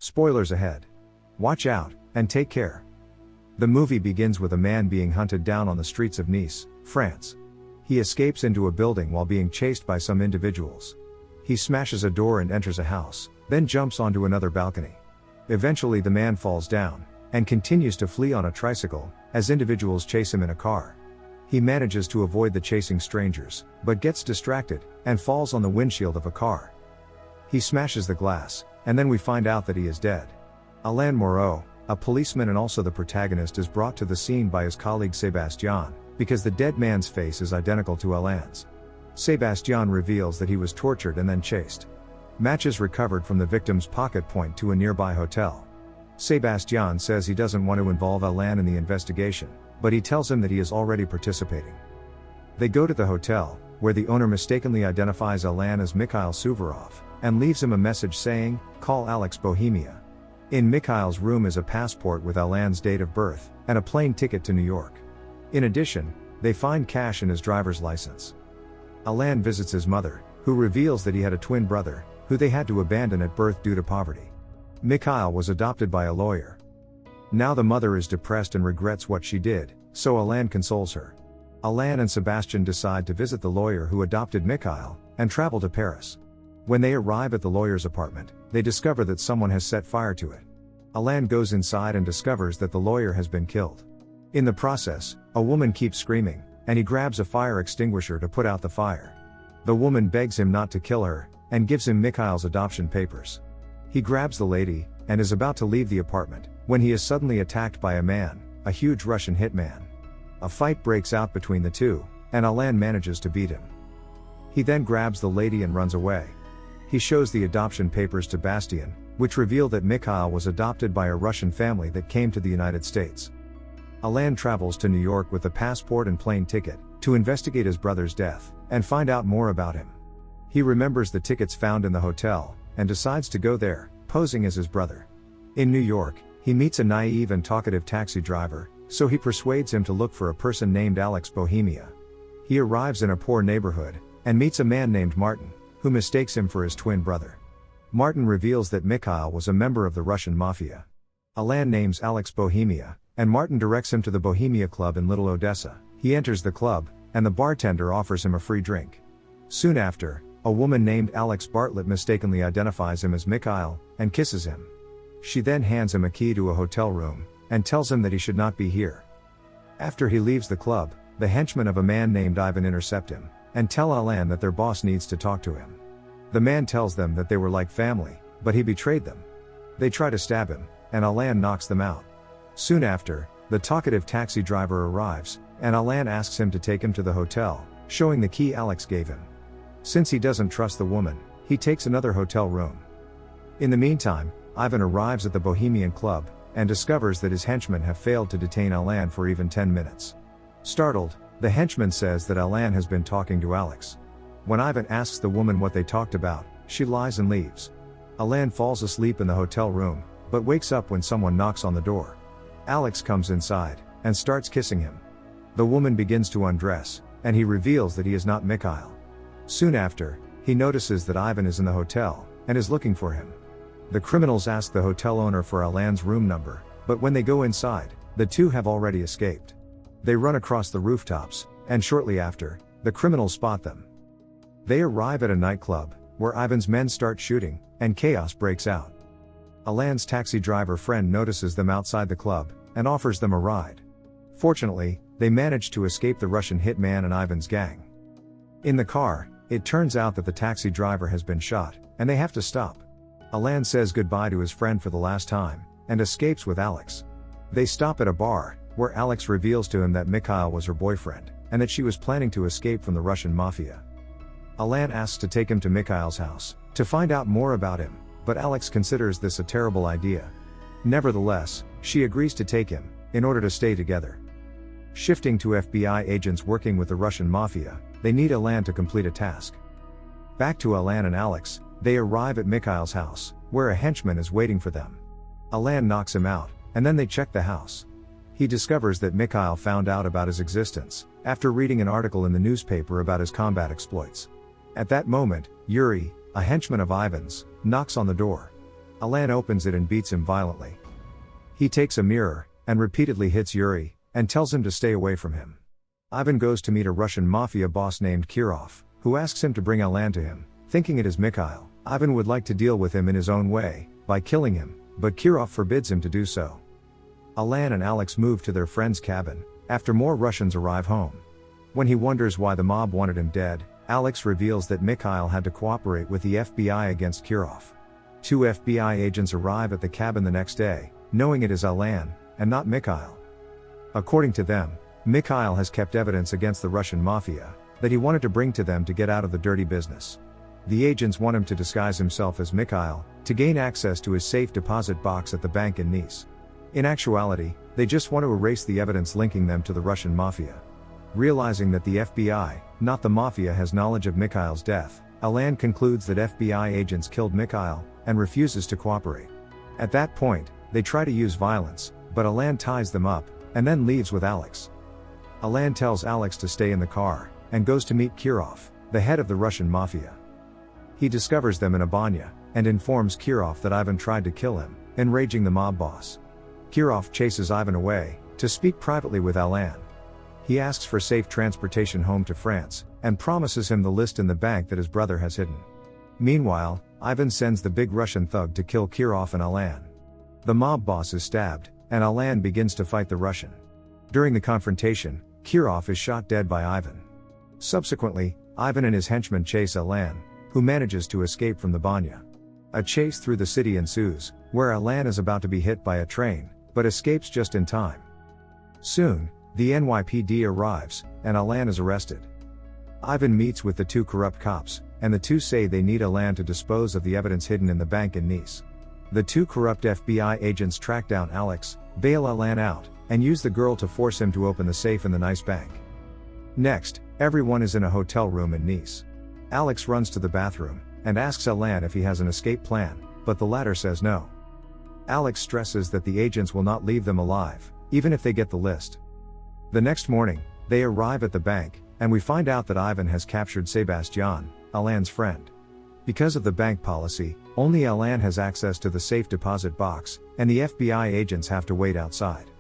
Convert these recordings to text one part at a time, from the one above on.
Spoilers ahead. Watch out, and take care. The movie begins with a man being hunted down on the streets of Nice, France. He escapes into a building while being chased by some individuals. He smashes a door and enters a house, then jumps onto another balcony. Eventually the man falls down, and continues to flee on a tricycle, as individuals chase him in a car. He manages to avoid the chasing strangers, but gets distracted, and falls on the windshield of a car. He smashes the glass, and then we find out that he is dead. Alain Moreau, a policeman and also the protagonist, is brought to the scene by his colleague Sébastien, because the dead man's face is identical to Alain's. Sébastien reveals that he was tortured and then chased. Matches recovered from the victim's pocket point to a nearby hotel. Sébastien says he doesn't want to involve Alain in the investigation, but he tells him that he is already participating. They go to the hotel, where the owner mistakenly identifies Alain as Mikhail Suvorov, and leaves him a message saying, "Call Alex Bohemia." In Mikhail's room is a passport with Alain's date of birth, and a plane ticket to New York. In addition, they find cash in his driver's license. Alain visits his mother, who reveals that he had a twin brother, who they had to abandon at birth due to poverty. Mikhail was adopted by a lawyer. Now the mother is depressed and regrets what she did, so Alain consoles her. Alain and Sébastien decide to visit the lawyer who adopted Mikhail, and travel to Paris. When they arrive at the lawyer's apartment, they discover that someone has set fire to it. Alain goes inside and discovers that the lawyer has been killed. In the process, a woman keeps screaming, and he grabs a fire extinguisher to put out the fire. The woman begs him not to kill her, and gives him Mikhail's adoption papers. He grabs the lady, and is about to leave the apartment, when he is suddenly attacked by a man, a huge Russian hitman. A fight breaks out between the two, and Alain manages to beat him. He then grabs the lady and runs away. He shows the adoption papers to Bastien, which reveal that Mikhail was adopted by a Russian family that came to the United States. Alain travels to New York with the passport and plane ticket, to investigate his brother's death, and find out more about him. He remembers the tickets found in the hotel, and decides to go there, posing as his brother. In New York, he meets a naive and talkative taxi driver, so he persuades him to look for a person named Alex Bohemia. He arrives in a poor neighborhood, and meets a man named Martin, who mistakes him for his twin brother. Martin reveals that Mikhail was a member of the Russian mafia. Alain names Alex Bohemia, and Martin directs him to the Bohemia Club in Little Odessa. He enters the club, and the bartender offers him a free drink. Soon after, a woman named Alex Bartlett mistakenly identifies him as Mikhail, and kisses him. She then hands him a key to a hotel room, and tells him that he should not be here. After he leaves the club, the henchmen of a man named Ivan intercept him, and tell Alain that their boss needs to talk to him. The man tells them that they were like family, but he betrayed them. They try to stab him, and Alain knocks them out. Soon after, the talkative taxi driver arrives, and Alain asks him to take him to the hotel, showing the key Alex gave him. Since he doesn't trust the woman, he takes another hotel room. In the meantime, Ivan arrives at the Bohemian Club, and discovers that his henchmen have failed to detain Alain for even 10 minutes. Startled, the henchman says that Alain has been talking to Alex. When Ivan asks the woman what they talked about, she lies and leaves. Alain falls asleep in the hotel room, but wakes up when someone knocks on the door. Alex comes inside, and starts kissing him. The woman begins to undress, and he reveals that he is not Mikhail. Soon after, he notices that Ivan is in the hotel, and is looking for him. The criminals ask the hotel owner for Alain's room number, but when they go inside, the two have already escaped. They run across the rooftops, and shortly after, the criminals spot them. They arrive at a nightclub, where Ivan's men start shooting, and chaos breaks out. Alain's taxi driver friend notices them outside the club, and offers them a ride. Fortunately, they manage to escape the Russian hitman and Ivan's gang. In the car, it turns out that the taxi driver has been shot, and they have to stop. Alain says goodbye to his friend for the last time, and escapes with Alex. They stop at a bar, where Alex reveals to him that Mikhail was her boyfriend, and that she was planning to escape from the Russian mafia. Alain asks to take him to Mikhail's house, to find out more about him, but Alex considers this a terrible idea. Nevertheless, she agrees to take him, in order to stay together. Shifting to FBI agents working with the Russian mafia, they need Alain to complete a task. Back to Alain and Alex, they arrive at Mikhail's house, where a henchman is waiting for them. Alain knocks him out, and then they check the house. He discovers that Mikhail found out about his existence, after reading an article in the newspaper about his combat exploits. At that moment, Yuri, a henchman of Ivan's, knocks on the door. Alain opens it and beats him violently. He takes a mirror, and repeatedly hits Yuri, and tells him to stay away from him. Ivan goes to meet a Russian mafia boss named Kirov, who asks him to bring Alain to him, thinking it is Mikhail. Ivan would like to deal with him in his own way, by killing him, but Kirov forbids him to do so. Alain and Alex move to their friend's cabin, after more Russians arrive home. When he wonders why the mob wanted him dead, Alex reveals that Mikhail had to cooperate with the FBI against Kirov. 2 FBI agents arrive at the cabin the next day, knowing it is Alain, and not Mikhail. According to them, Mikhail has kept evidence against the Russian mafia, that he wanted to bring to them to get out of the dirty business. The agents want him to disguise himself as Mikhail, to gain access to his safe deposit box at the bank in Nice. In actuality, they just want to erase the evidence linking them to the Russian mafia. Realizing that the FBI, not the mafia, has knowledge of Mikhail's death, Alain concludes that FBI agents killed Mikhail, and refuses to cooperate. At that point, they try to use violence, but Alain ties them up, and then leaves with Alex. Alain tells Alex to stay in the car, and goes to meet Kirov, the head of the Russian mafia. He discovers them in a banya, and informs Kirov that Ivan tried to kill him, enraging the mob boss. Kirov chases Ivan away, to speak privately with Alain. He asks for safe transportation home to France, and promises him the list in the bank that his brother has hidden. Meanwhile, Ivan sends the big Russian thug to kill Kirov and Alain. The mob boss is stabbed, and Alain begins to fight the Russian. During the confrontation, Kirov is shot dead by Ivan. Subsequently, Ivan and his henchmen chase Alain, who manages to escape from the banya. A chase through the city ensues, where Alain is about to be hit by a train, but escapes just in time. Soon, the NYPD arrives, and Alain is arrested. Ivan meets with the 2 corrupt cops, and the 2 say they need Alain to dispose of the evidence hidden in the bank in Nice. The 2 corrupt FBI agents track down Alex, bail Alain out, and use the girl to force him to open the safe in the Nice bank. Next, everyone is in a hotel room in Nice. Alex runs to the bathroom, and asks Alain if he has an escape plan, but the latter says no. Alex stresses that the agents will not leave them alive, even if they get the list. The next morning, they arrive at the bank, and we find out that Ivan has captured Sebastian, Alain's friend. Because of the bank policy, only Alain has access to the safe deposit box, and the FBI agents have to wait outside.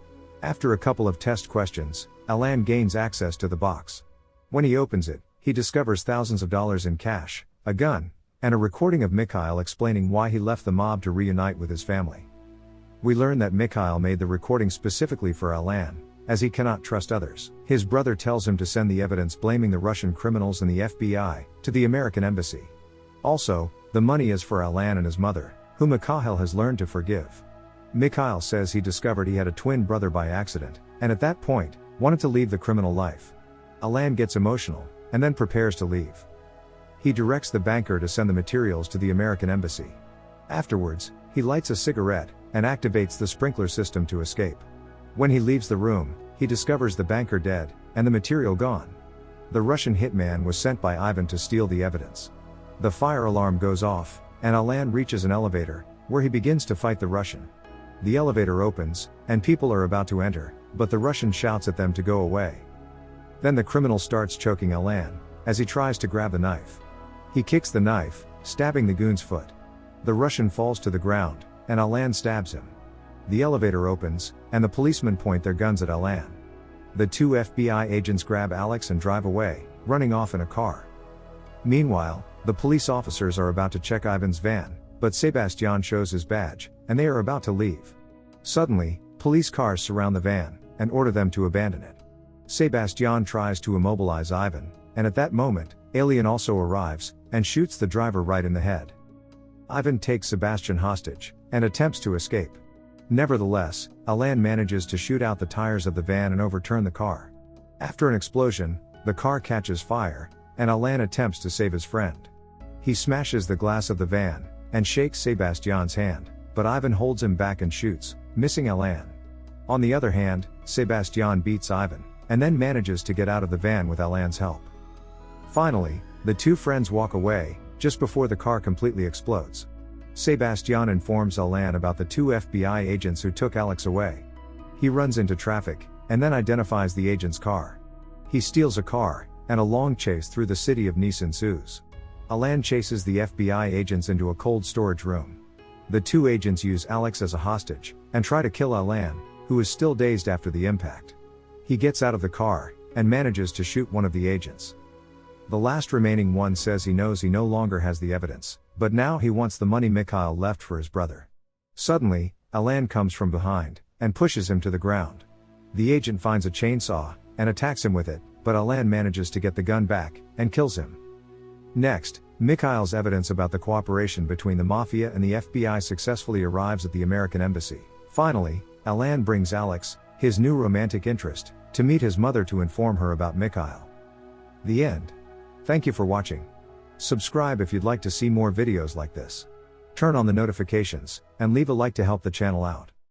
After a couple of test questions, Alain gains access to the box. When he opens it, he discovers thousands of dollars in cash, a gun, and a recording of Mikhail explaining why he left the mob to reunite with his family. We learn that Mikhail made the recording specifically for Alain, as he cannot trust others. His brother tells him to send the evidence blaming the Russian criminals and the FBI, to the American embassy. Also, the money is for Alain and his mother, who Mikhail has learned to forgive. Mikhail says he discovered he had a twin brother by accident, and at that point, wanted to leave the criminal life. Alain gets emotional, and then prepares to leave. He directs the banker to send the materials to the American embassy. Afterwards, he lights a cigarette, and activates the sprinkler system to escape. When he leaves the room, he discovers the banker dead, and the material gone. The Russian hitman was sent by Ivan to steal the evidence. The fire alarm goes off, and Alain reaches an elevator, where he begins to fight the Russian. The elevator opens, and people are about to enter, but the Russian shouts at them to go away. Then the criminal starts choking Alain, as he tries to grab the knife. He kicks the knife, stabbing the goon's foot. The Russian falls to the ground, and Alain stabs him. The elevator opens, and the policemen point their guns at Alain. The 2 FBI agents grab Alex and drive away, running off in a car. Meanwhile, the police officers are about to check Ivan's van, but Sebastian shows his badge, and they are about to leave. Suddenly, police cars surround the van, and order them to abandon it. Sebastian tries to immobilize Ivan, and at that moment, Alien also arrives, and shoots the driver right in the head. Ivan takes Sebastian hostage, and attempts to escape. Nevertheless, Alain manages to shoot out the tires of the van and overturn the car. After an explosion, the car catches fire, and Alain attempts to save his friend. He smashes the glass of the van, and shakes Sebastian's hand, but Ivan holds him back and shoots, missing Alain. On the other hand, Sebastian beats Ivan, and then manages to get out of the van with Alain's help. Finally, the 2 friends walk away, just before the car completely explodes. Sebastian informs Alain about the 2 FBI agents who took Alex away. He runs into traffic, and then identifies the agent's car. He steals a car, and a long chase through the city of Nice ensues. Alain chases the FBI agents into a cold storage room. The two agents use Alex as a hostage, and try to kill Alain, who is still dazed after the impact. He gets out of the car, and manages to shoot one of the agents. The last remaining one says he knows he no longer has the evidence, but now he wants the money Mikhail left for his brother. Suddenly, Alain comes from behind, and pushes him to the ground. The agent finds a chainsaw, and attacks him with it, but Alain manages to get the gun back, and kills him. Next, Mikhail's evidence about the cooperation between the Mafia and the FBI successfully arrives at the American embassy. Finally, Alain brings Alex, his new romantic interest, to meet his mother to inform her about Mikhail. The end. Thank you for watching. Subscribe if you'd like to see more videos like this. Turn on the notifications, and leave a like to help the channel out.